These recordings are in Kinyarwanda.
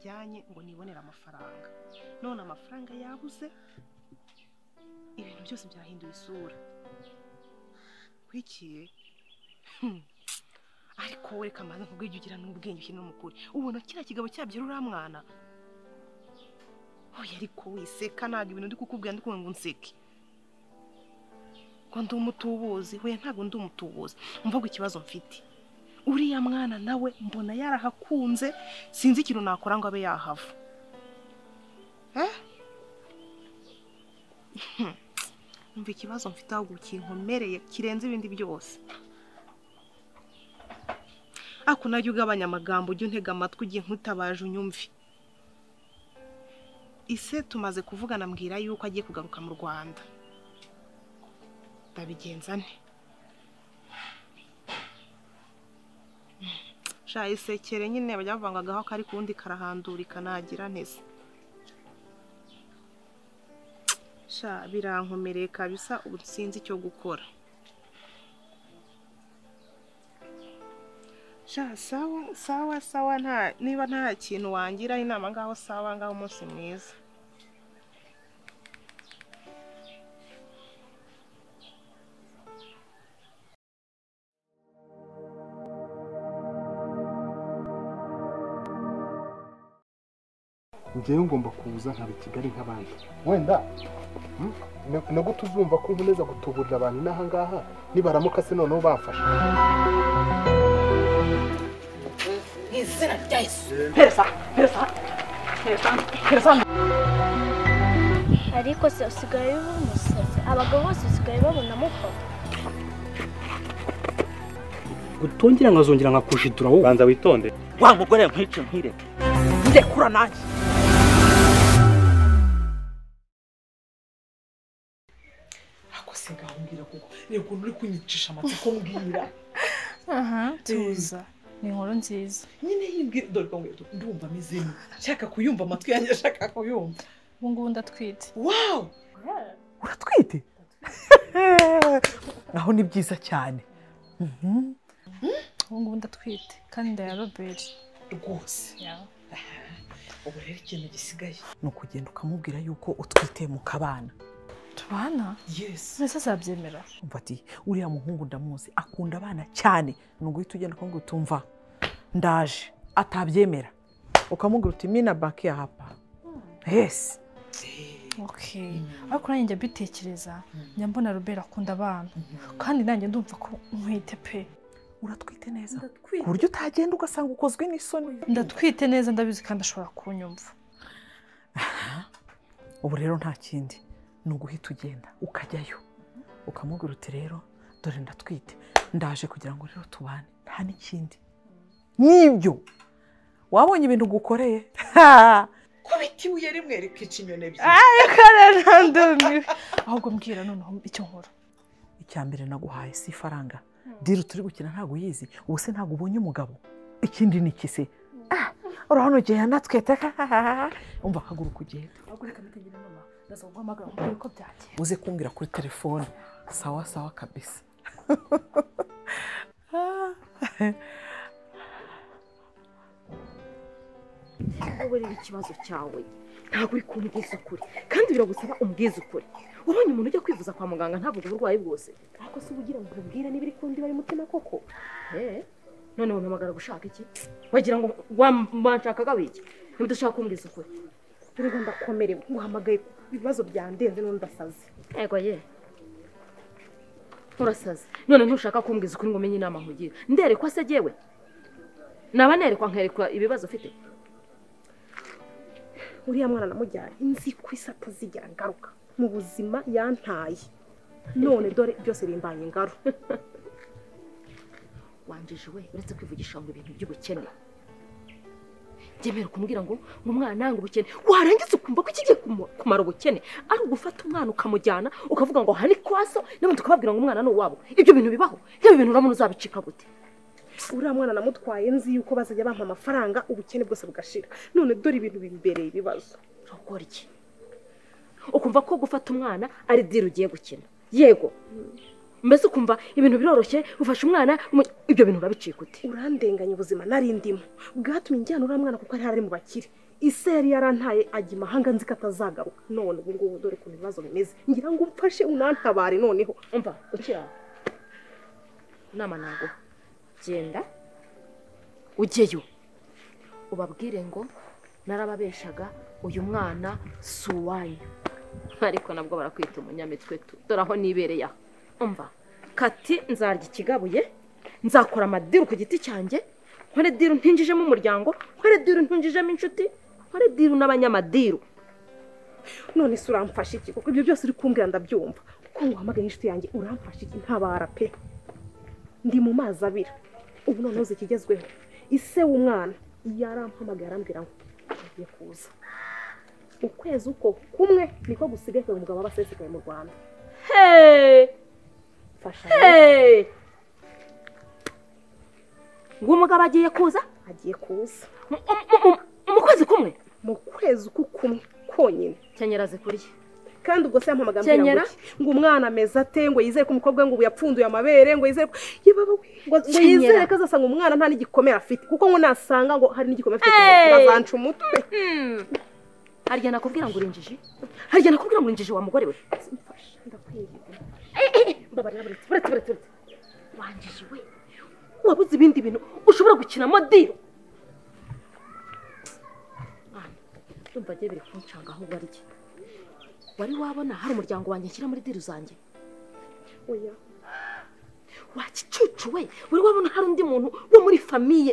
banjyanye ngo nibonera amafaranga none amafaranga yabuze ibintu byose byahinduye isura kwikiye ariko we kamaze nkubwije ugira n'ubwenge ukina n'umukuri ubona kira kigabo cyabyira uriya mwana oya ariko wiseka ntabwo ibintu ndi kukubwira ndi ngo nseke ko ndi umutubuzi we ntabwo ndi umutubuzi umva ko ikibazo mfite uriya mwana nawe mbona yarahakunze sinzi ikintu nakora ngo abe yahava umva ikibazo mfite ahubwo kinkomereye kirenze ibindi byose ako najya ugabanya amagambo ujye untega amatwi ugiye nkutabaje unyumve ise tumaze kuvugana mbwira yuko agiye kugaruka mu Rwanda ndabigenza nte sha isekere nyine bajya bavangagaho kari kundi karahandurika nagira ntese sha birankomereye kabisa ubu sinzi icyo gukora sha sawa niba nta kintu wangira inama ngaho sawa ngaho umunsi mwiza njyewe ngomba kuza nkaba Kigali nk'abandi wenda nago tuzumva ko nkomeza gutuburira abantu n'aha ngaha nibaramuka se noneho bafasha izina rya Yesu peresa ariko se usigaye umusazi abagabo bose usigaye babona mufata gutongera nkazongera nkakushidura wowe banza witonde wa mugore nkwice nkwireke ndekura nanjye ngahungira kuko rego uri kunyicisha amatsiko mbwira tuza ni inkuru nziza nyine yibwira dore ko ndumva amezemo shaka kuyumva amatwi yanjye shaka kuyumva ubu ngubu ndatwite wow uratwite aho ni byiza cyane ubu ngubu ndatwite kandi ndaya Robert rwose ubu rero ikintu gisigaye ni ukugenda ukamubwira yuko utwite mu kabana tubana yes nese azabyemera umva ati uriya muhungu ndamuzi akunda abana cyane nuguhita ugenda ukamubwira utumva ndaje atabyemera ukamubwira uti mina baki ya hapa yes okay ariko nanjye njya bitekereza njya mbona Robert akunda abana kandi nanjye ndumva ko nkwite pe uratwite neza ku buryo utagenda ugasanga ukozwe n'isoni ndatwite neza ndabizi kandi ashobora kunyumva ubu rero nta kindi ni uguhita ugenda ukajyayo ukamubwira uti rero dore ndatwite ndaje kugira ngo rero tubane nta n'ikindi n'ibyo wabonye ibintu gukoreye kubita ibuye rimwe rikica inyoni ebyiri kare ndumiwe ahubwo mbwira noneho icyo nkora icya mbere naguhaye si ifaranga diri turi gukina ntabwo uyizi ubu se ntabwo ubonye umugabo ikindi ni iki se urabona ugiye yanatwete umva haguruka ugenda uze kumbwira kuri telefone sawa kabisa wowe rero ikibazo cyawe ntabwo uri kumbwiza ukuri kandi biragusaba umbwiza ukuri ubonye umuntu ujya kwivuza kwa muganga ntavuga uburwayi bwose ariko se ubugira ngo ubwire niba iri kundi bari mutima koko none wampamagara gushaka iki wagira ngo wanshakaga wiki niba udashaka kumbwiza ukuri rero ndakomerewe nguhamagaye ibibazo byandenze none ndasaze yego urasaze none ntushaka kumbwiza ukuri ngo menye inama nkugira nderekwa se jewe naba nerekwa nkerekwa ibibazo ufite uriya mwana namujyanye nzi ko isata zijya ngaruka mu buzima yantaye none dore byose bimbanye ngaru wanjije we uretse kwivugisha ngo ibintu by'ubukene jemera kumbwira ngo umwana nanga ubukene warangiza ukumva ko kigiye kumara ubukene ari ugufata umwana ukamujyana ukavuga ngo hani kwaso none tukababwira ngo umwana no wabo ibyo bintu bibaho ibyo bintu uramuna uzabicika gute uriya mwana namutwaye nzi yuko bazajya bampa amafaranga ubukene bwose bugashira none dore ibintu bimbereye ibibazo ukora iki ukumva ko gufata umwana ari diri ugiye gukina yego mbese ukumva ibintu biroroshye ufashe umwana ibyo bintu urabicika ute urandenganya ubuzima nari ndimo bwatumye njyana uriya mwana kuko ari mu bakire ise yari yarantaye ajya imahanga nzi ko atazagaruka none ubu ngubu dore ukuntu ibibazo bimeze ngira ngo umfashe unantabare noneho umva ukira nama nago genda ujyeyo ubabwire ngo narababeshaga uyu mwana suwaye ariko nabwo barakwita umunyamitwe tu dore aho nibereye aho umva kati nzarya ikigabuye nzakora amadiru ku giti cyanjye nkore diru ntinjijemo umuryango nkore diru ntinjijemo inshuti nkore diru n'abanyamadiru none se uramfasha iki kuko ibyo byose uri kumbwira ndabyumva ko nguhamagaye inshuti yanjye uramfasha iki ntabara pe ndi mu mazi abira ubu noneho zikigezweho ise w'umwana yarampamagaye arambwira ngo agiye kuza ukwezi uko kumwe niko gusigaye umugabo w'abasesekaye mu Rwanda fasha ngo umugabo agiye kuza mu kwezi kumwe mu kwezi uko kumwe konyine kenyeraze kuriye kandi ubwo se yampamagaye ambwira ngo umwana ameze ate ngo yizere ko umukobwa ngo yapfunduye amabere ngo yizere ngo yizere ko azasanga umwana nta n'igikomere afite kuko ngo nasanga ngo hari n'igikomere afite azanca umutwe harya nakubwira ngo urinjije harya nakubwira ngo urinjije wa mugore we mfasha ndakwinginze mbabarira buretse wanjije we wabuze ibindi bintu ushobora gukinamo diro ndumva agiye biri kuncanga aho wari wabona hari umuryango wanjye nshyira muri diru zanjye oya wakicucu we wari wabona hari undi muntu wo muri famiye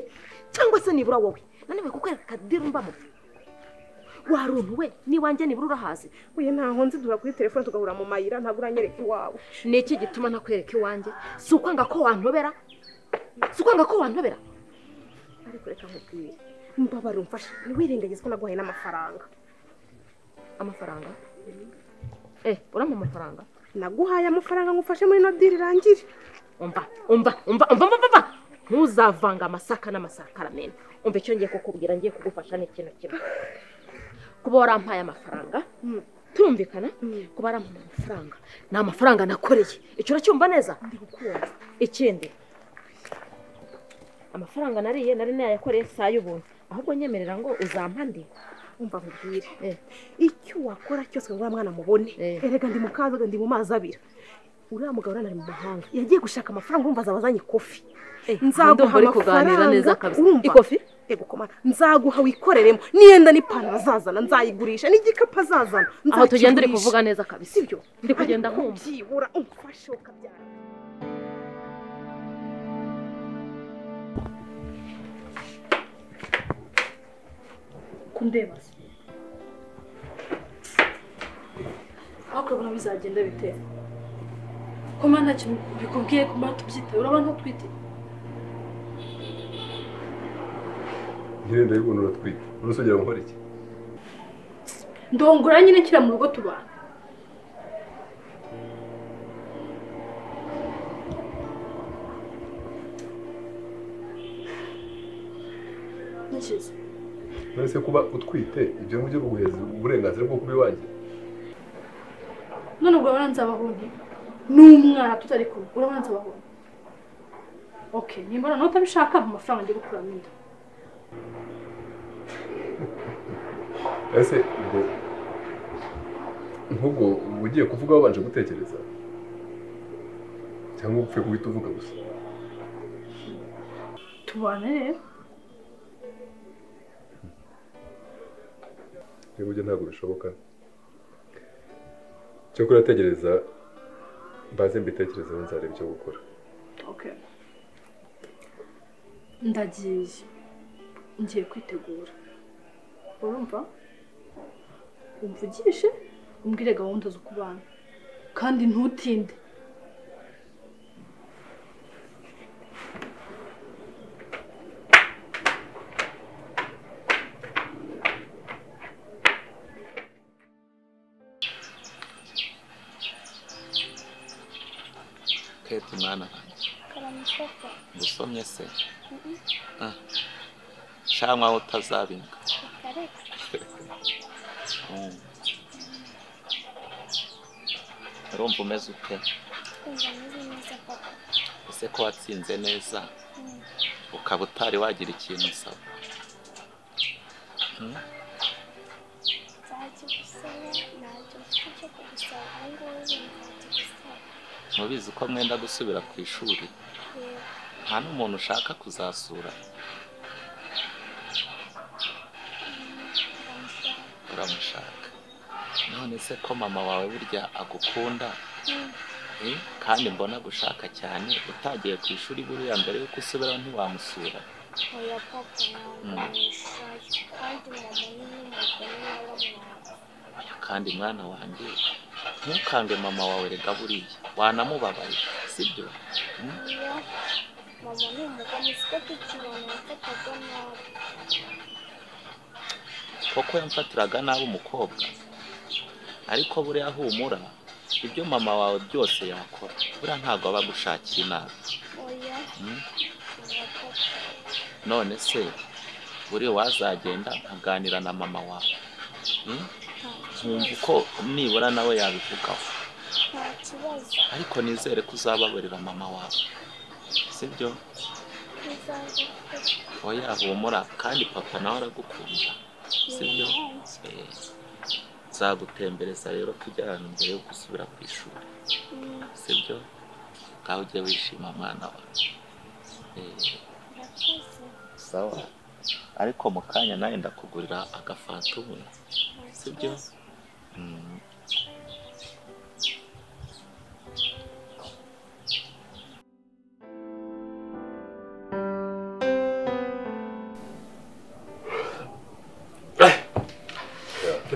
cyangwa se nibura wowe naniwe kukwereka diru mbamo waruntu we niwanjye nibura urahazi oya ntaho nzi duhura kuri telefone tugahura mu mayira ntabwo uranyereka iwawe ni iki gituma nakwereka iwanjye si ukwanga ko wantobera ariko reka nkubwire mbabare umfashe ntiwirengagize ko naguhaye n'amafaranga urampa amafaranga naguhaye amafaranga ngufashe muri no diri irangire umva ntuzavanga amasaka n'amasakaramentu umva icyo ngiye kukubwira ngiye kugufasha n'ikintu kimwe kuba warampaye amafaranga turumvikana kuba warampaye amafaranga ni amafaranga nakoreye icyo uracyumva neza ndi kukumva ikindi amafaranga nari nayakoreye saa y'ubuntu ahubwo nyemerera ngo uzampa ndi umva nkubwire icyo wakora cyose ngo mwana mubone erega ndi mu kaza ndi mu mazi abira uriya mugabo urana mu mahanga yagiye gushaka amafaranga urumva azabazanye ikofi nzaguha kuganira neza kabisa ikofi yego komana nzaguha wikoreremo niyenda n'ipantaro azazana nzayigurisha n'igikapu azazana aho tugenda uri kuvuga neza kabisa ibyo ndi kugenda nkumva byibura umfashe ukabyara kundeba aho ukabona bizagenda bite ko mana nta kintu bikubwiye ko mana tubyitaye urabona ntutwite ngirenda y'ubuntu uratwite urusogera gukora iki ndongora nyine kira mu rugo tubana nkize none kuba utwite ibyo ngibyo guheza uburenganzira bwo kuba iwanjye none ubwo urabona nzabahunye n'umwana tutari kumwe urabona nzabahunye okay nimba none utabishaka amafaranga ngiye gukuramo inda ese ubwo ugiye kuvuga wabanje gutekereza cyangwa upfe guhita uvuga gusa tubane rero niba ujya ntabwo bishoboka cyo kurategereza mbaze mbitekerezeho nzareba icyo gukora okay ngiye kwitegura urumva umvugishe umbwire gahunda zo kubana kandi ntutinde Keti mwana wanjye ngusomye se shamwa utazabinga urumva umeze ute ese ko watsinze neza ukaba utari wagira ikintu usaba mubizi ko mwenda gusubira ku ishuri nta n'umuntu ushaka kuzasura uramushaka none se ko mama wawe burya agukunda kandi mbona gushaka cyane utagiye ku ishuri buriya mbere yuko usubiraho ntiwamusura oya papa namushaka kandi mama oya kandi mwana wanjye ntukange mama wawe rega buriya wanamubabaye sibyo mama ni umugabo siko tukibona yafataga nabi koko yamfatiraga nabi umukobwa ariko buriya humura ibyo mama wawe byose yakora buriya ntabwo aba agushakira inabi none se buriya wazagenda nkaganira na mama wawe nkumva uko nibura nawe yabivugaho ariko nizere ko uzababarira mama wawe sibyo oya humura kandi papa nawe aragukunda sibyo zagutembereza rero tujyana mbere yo gusubira ku ishuri sibyo ngaho ujye wishima mwana wawe sawa ariko mu kanya nawe ndakugurira agafanta umwe sibyo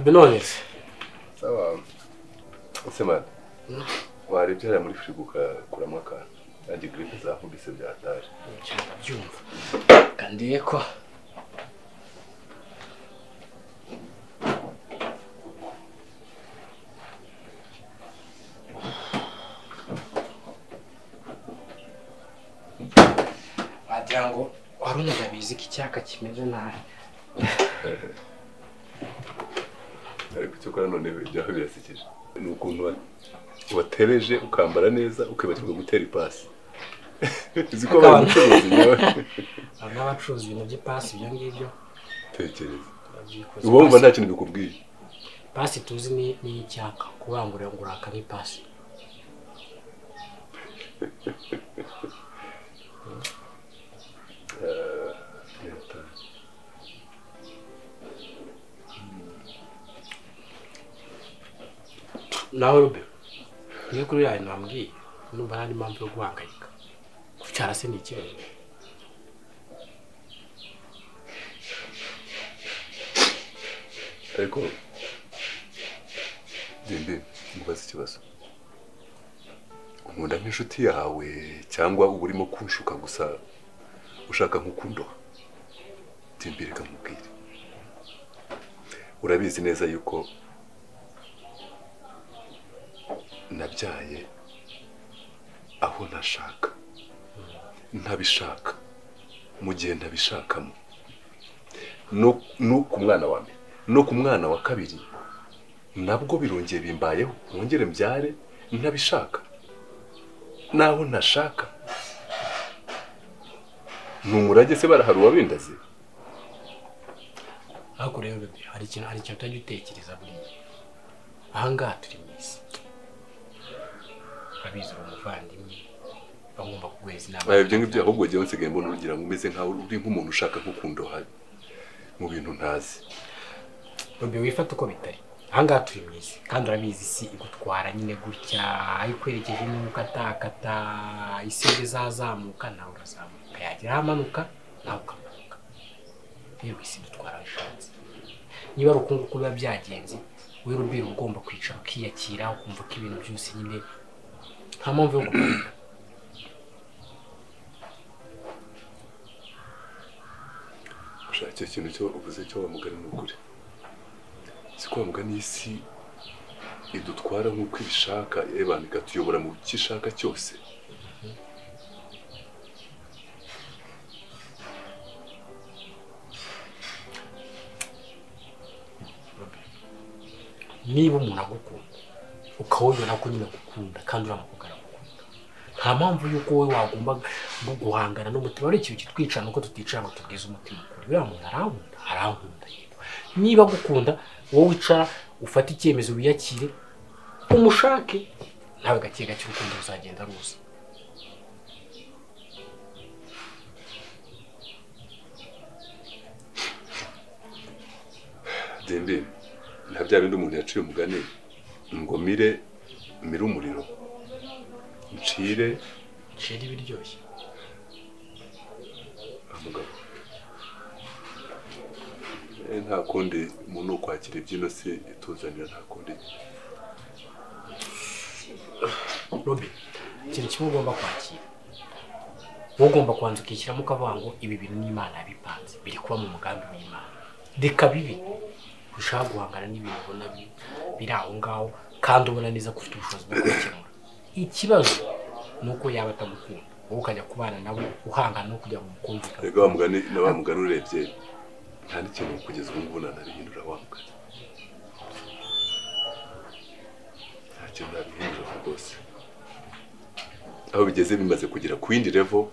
Benonese sawa semana warebye muri frigo ukakuramo akantu kandi gripe zakubise byataje byumva kandi yeko wagira ngo warunaga bizi ko icyaka kimeze nabi ariko icyo ukora none ibyaho birasekeje ni ukuntu watereje ukambara neza ukibagirwa gutera ipasi uzi ko bamucuruzi nyawe n'abacuruzi ibintu by'ipasi ibyo ngibyo tekereza uba wumva nta kintu bikubwiye pasi tuzi ni icyaka kubangurira ngo uraka nk'ipasi nawe Robert niyo kuri yawe nambwiye numva nta n'impamvu yo guhangayika kucyara se ni ikibazo ariko Dembe mubaze ikibazo unkunda nk'inshuti yawe cyangwa uba urimo kunshuka gusa ushaka nk'ukundoha Dembe reka nkubwire urabizi neza yuko nabyaye aho nashaka ntabishaka mu gihe ntabishakamo no ku mwana wa mbere no ku mwana wa kabiri nabwo birongeye bimbayeho mwongere mbyare ntabishaka naho ntashaka numurage se barahari wabindaze ariko rero hari ikintu utajya utekereza buriya ahangaha turi mu isi abizi umuvandimwe bagomba kuguheza inama ibyo ngibyo ahubwo jyewe nsigaye mbona urugira ngo umeze nkaho uri nk'umuntu ushaka nkukundoha mu bintu ntazi Robbe wifata uko bitari ahangaha turi mu isi kandi urabizi isi igutwara nyine gutya ayikwerekeje n'uko atakata isi izazamuka nawe urazamuka yagira amanuka nawe ukamanuka rero isi dutwara bishatse niba ari ukungu kuba byagenze we Robbe ugomba kwicara ukiyakira ukumva ko ibintu byose nyine nta mpamvu yo gukunda ushaka icyo kintu cyo uvuze cyo wamugani n'ukuri siko wamugani isi idutwara nk'uko ibishaka ebana ikatuyobora mu cyo ishaka cyose niba umuntu agukunda ukawubona ko nyine agukunda kandi uramukugara agukunda nta mpamvu y'uko wowe wagomba guhangana n'umutima ari ikintu kitwicana uko tuticara ngo tubwize umutima ukuri uriya muntu arankunda niba agukunda wowe wicara ufata icyemezo wiyakire umushake nawe gake gake urukundo ruzagenda ruza. Dembe nta bya bindi umuntu yaciye umugani ngo mire umuriro ncire ibiryoshye. Mugabo nta kundi umuntu ukwakira ibyino se ituzanira nta kundi. Robi, ikintu kimwe ugomba kwakira, ugomba kubanza ukishyiramo ukavuga ngo ibi bintu n'Imana yabipanze biri kuba mu mugambi w'Imana, reka bibi ushaka guhangana n'ibintu ubona biri aho ngaho kandi ubona neza ko ufite ubushobozi bwo kubikemura. Ikibazo ni uko yaba atagukunda wowe ukajya kubana nawe uhangana no kugira ngo mukumvikane. Rega wa mugani na wa mugani urebye nta n'ikintu kugeza ubu ngubu nabihindura wa mugani, nta kintu nabihindura rwose. Aho bigeze bimaze kugera ku yindi level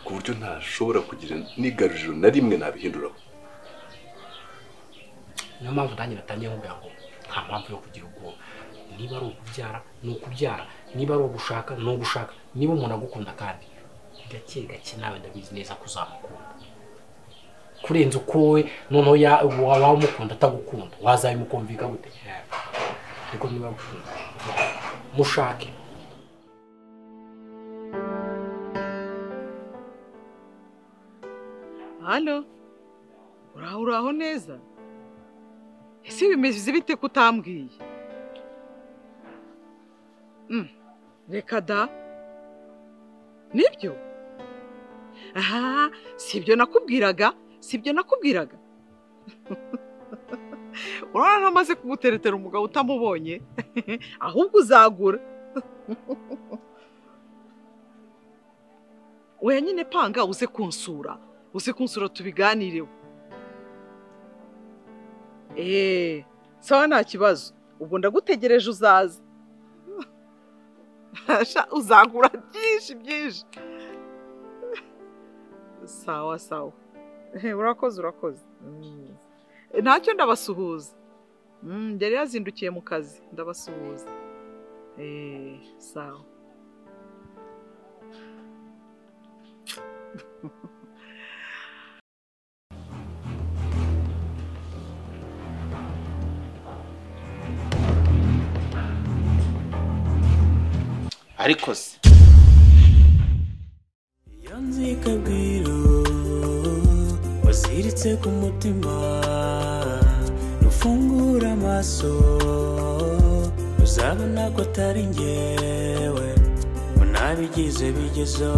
ku buryo ntashobora kugira n'igaruriro na rimwe nabihinduraho. Niyo mpamvu nanjye natangiye nkubwira ngo nta mpamvu yo kugira ubwoba. Niba ari ukubyara ni ukubyara, niba ari ugushaka ni ugushaka. Niba umuntu agukunda kandi gake gake nawe ndabizi neza ko uzamukunda kurenza uko we noneho waba umukunda atagukunda wazabimukumvika gute? Ariko niba agukunda mushake. Halo, uraho neza? Ese bimeze bite kutambwiye? Reka da. Nibyo? Aha, sibyo nakubwiraga. Urabona namaze kuguteretera umugabo utamubonye, ahubwo uzagura. Oya nyine panga uze kunsura tubiganireho. Sawa nta kibazo, ubwo ndagutegereje uzaza. Uzagura byinshi. Sawa. Urakoze. Ntacyo ndabasuhuza. Yari yazindukiye mu kazi, ndabasuhuza. Sawa. ariko se yanzikabwiro waziritse ku mutima nufungura amaso uzabona ko atari njyewe unabigize bigezo